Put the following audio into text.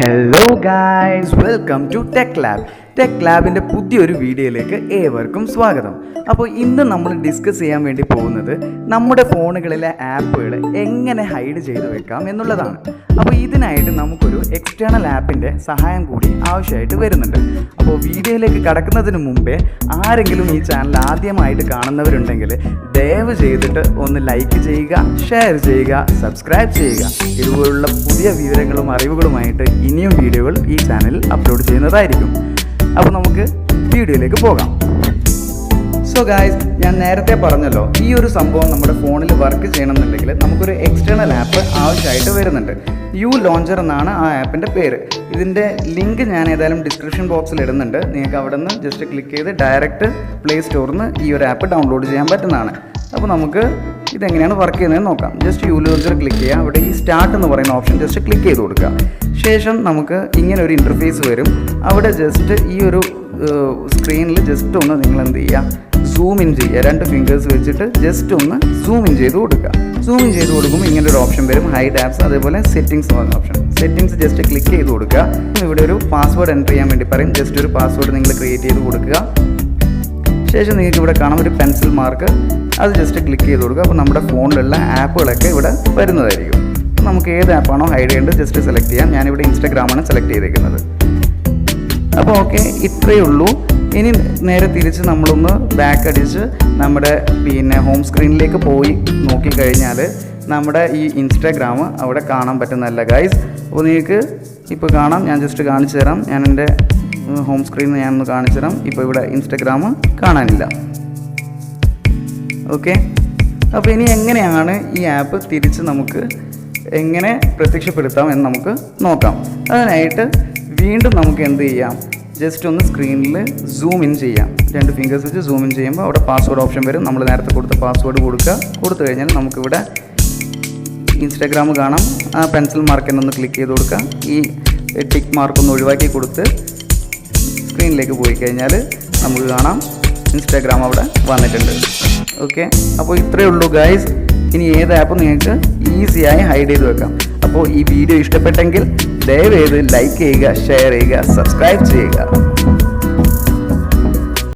Hello guys, welcome to tech lab. Tech ലാബിൻ്റെ പുതിയൊരു വീഡിയോയിലേക്ക് ഏവർക്കും സ്വാഗതം. അപ്പോൾ ഇന്ന് നമ്മൾ ഡിസ്കസ് ചെയ്യാൻ വേണ്ടി പോകുന്നത് നമ്മുടെ ഫോണുകളിലെ ആപ്പുകൾ എങ്ങനെ ഹൈഡ് ചെയ്ത് വെക്കാം എന്നുള്ളതാണ്. അപ്പോൾ ഇതിനായിട്ട് നമുക്കൊരു എക്സ്റ്റേണൽ ആപ്പിൻ്റെ സഹായം കൂടി ആവശ്യമായിട്ട് വരുന്നുണ്ട്. അപ്പോൾ വീഡിയോയിലേക്ക് കടക്കുന്നതിന് മുമ്പേ ആരെങ്കിലും ഈ ചാനൽ ആദ്യമായിട്ട് കാണുന്നവരുണ്ടെങ്കിൽ ദയവ് ചെയ്തിട്ട് ഒന്ന് ലൈക്ക് ചെയ്യുക, ഷെയർ ചെയ്യുക, സബ്സ്ക്രൈബ് ചെയ്യുക. ഇതുപോലുള്ള പുതിയ വിവരങ്ങളും അറിവുകളുമായിട്ട് ഇനിയും വീഡിയോകൾ ഈ ചാനലിൽ അപ്ലോഡ് ചെയ്യുന്നതായിരിക്കും. അപ്പോൾ നമുക്ക് വീഡിയോയിലേക്ക് പോകാം. സോ ഗായ്സ്, ഞാൻ നേരത്തെ പറഞ്ഞല്ലോ, ഈ ഒരു സംഭവം നമ്മുടെ ഫോണിൽ വർക്ക് ചെയ്യണമെന്നുണ്ടെങ്കിൽ നമുക്കൊരു എക്സ്റ്റേണൽ ആപ്പ് ആവശ്യമായിട്ട് വരുന്നുണ്ട്. യു ലോഞ്ചർ എന്നാണ് ആ ആപ്പിൻ്റെ പേര്. ഇതിൻ്റെ ലിങ്ക് ഞാൻ ഏതായാലും ഡിസ്ക്രിപ്ഷൻ ബോക്സിൽ ഇടുന്നുണ്ട്. നിങ്ങൾക്ക് അവിടെ നിന്ന് ജസ്റ്റ് ക്ലിക്ക് ചെയ്ത് ഡയറക്റ്റ് പ്ലേ സ്റ്റോറിൽ നിന്ന് ഈ ഒരു ആപ്പ് ഡൗൺലോഡ് ചെയ്യാൻ പറ്റുന്നതാണ്. അപ്പോൾ നമുക്ക് ഇതെങ്ങനെയാണ് വർക്ക് ചെയ്യുന്നതെന്ന് നോക്കാം. ജസ്റ്റ് യു ലോഞ്ചർ ക്ലിക്ക് ചെയ്യുക. അവിടെ ഈ സ്റ്റാർട്ട് എന്ന് പറയുന്ന ഓപ്ഷൻ ജസ്റ്റ് ക്ലിക്ക് ചെയ്ത് കൊടുക്കുക. ശേഷം നമുക്ക് ഇങ്ങനെ ഒരു ഇൻ്റർഫേസ് വരും. അവിടെ ജസ്റ്റ് ഈ ഒരു സ്ക്രീനിൽ ജസ്റ്റ് ഒന്ന് നിങ്ങൾ എന്ത് ചെയ്യുക, സൂം ഇൻ ചെയ്യുക. 2 ഫിംഗേഴ്സ് വെച്ചിട്ട് ജസ്റ്റ് ഒന്ന് സൂം ഇൻ ചെയ്ത് കൊടുക്കുക. സൂം ഇൻ ചെയ്ത് കൊടുക്കുമ്പോൾ ഇങ്ങനെ ഒരു ഓപ്ഷൻ വരും, ഹൈഡ് ആപ്സ്. അതേപോലെ സെറ്റിംഗ്സ് എന്ന് പറയുന്ന ഓപ്ഷൻ, സെറ്റിംഗ്സ് ജസ്റ്റ് ക്ലിക്ക് ചെയ്ത് കൊടുക്കുക. ഇവിടെ ഒരു പാസ്വേഡ് എൻ്റർ ചെയ്യാൻ വേണ്ടി പറയും. ജസ്റ്റ് ഒരു പാസ്വേഡ് നിങ്ങൾ ക്രിയേറ്റ് ചെയ്ത് കൊടുക്കുക. ശേഷം നിങ്ങൾക്ക് ഇവിടെ കാണാം ഒരു പെൻസിൽ മാർക്ക്, അത് ജസ്റ്റ് ക്ലിക്ക് ചെയ്ത് കൊടുക്കുക. അപ്പോൾ നമ്മുടെ ഫോണിലുള്ള ആപ്പുകളൊക്കെ ഇവിടെ വരുന്നതായിരിക്കും. നമുക്ക് ഏത് ആപ്പാണോ ഹൈഡ് ചെയ്യേണ്ടത് ജസ്റ്റ് സെലക്ട് ചെയ്യാം. ഞാനിവിടെ ഇൻസ്റ്റാഗ്രാമാണ് സെലക്ട് ചെയ്തേക്കുന്നത്. അപ്പോൾ ഓക്കെ, ഇത്രയേ ഉള്ളൂ. ഇനി നേരെ തിരിച്ച് നമ്മളൊന്ന് ബാക്ക് അടിച്ച് നമ്മുടെ ഹോം സ്ക്രീനിലേക്ക് പോയി നോക്കിക്കഴിഞ്ഞാൽ നമ്മുടെ ഈ ഇൻസ്റ്റാഗ്രാം അവിടെ കാണാൻ പറ്റുന്നതല്ല ഗൈസ്. അപ്പോൾ നിങ്ങൾക്ക് ഇപ്പോൾ കാണാം, ഞാൻ ജസ്റ്റ് കാണിച്ചു തരാം. ഞാൻ എൻ്റെ ഹോം സ്ക്രീനിൽ ഞാനൊന്ന് കാണിച്ചു തരാം. ഇപ്പോൾ ഇവിടെ ഇൻസ്റ്റാഗ്രാം കാണാനില്ല. ഓക്കെ, അപ്പോൾ ഇനി എങ്ങനെയാണ് ഈ ആപ്പ് തിരിച്ച് നമുക്ക് എങ്ങനെ പ്രത്യക്ഷപ്പെടുത്താം എന്ന് നമുക്ക് നോക്കാം. അതിനായിട്ട് വീണ്ടും നമുക്ക് എന്ത് ചെയ്യാം, ജസ്റ്റ് ഒന്ന് സ്ക്രീനിൽ സൂം ഇൻ ചെയ്യാം. 2 ഫിംഗേഴ്സ് വെച്ച് സൂം ഇൻ ചെയ്യുമ്പോൾ അവിടെ പാസ്വേഡ് ഓപ്ഷൻ വരും. നമ്മൾ നേരത്തെ കൊടുത്ത പാസ്വേഡ് കൊടുത്തു കഴിഞ്ഞാൽ നമുക്കിവിടെ ഇൻസ്റ്റാഗ്രാം കാണാം. ആ പെൻസിൽ മാർക്കിനെ ഒന്ന് ക്ലിക്ക് ചെയ്ത് കൊടുക്കുക. ഈ ടിക്ക് മാർക്കൊന്ന് ഒഴിവാക്കി കൊടുത്ത് സ്ക്രീനിലേക്ക് പോയി കഴിഞ്ഞാൽ നമുക്ക് കാണാം ഇൻസ്റ്റാഗ്രാം അവിടെ വന്നിട്ടുണ്ട്. ഓക്കെ, അപ്പോൾ ഇത്രയേ ഉള്ളൂ ഗൈസ്. ഇനി ഏത് ആപ്പ് നിങ്ങൾക്ക് ഈസിയായി ഹൈഡ് ചെയ്ത് വെക്കാം. അപ്പോൾ ഈ വീഡിയോ ഇഷ്ടപ്പെട്ടെങ്കിൽ ദയവേത് ലൈക്ക് ചെയ്യുക, ഷെയർ ചെയ്യുക, സബ്സ്ക്രൈബ് ചെയ്യുക.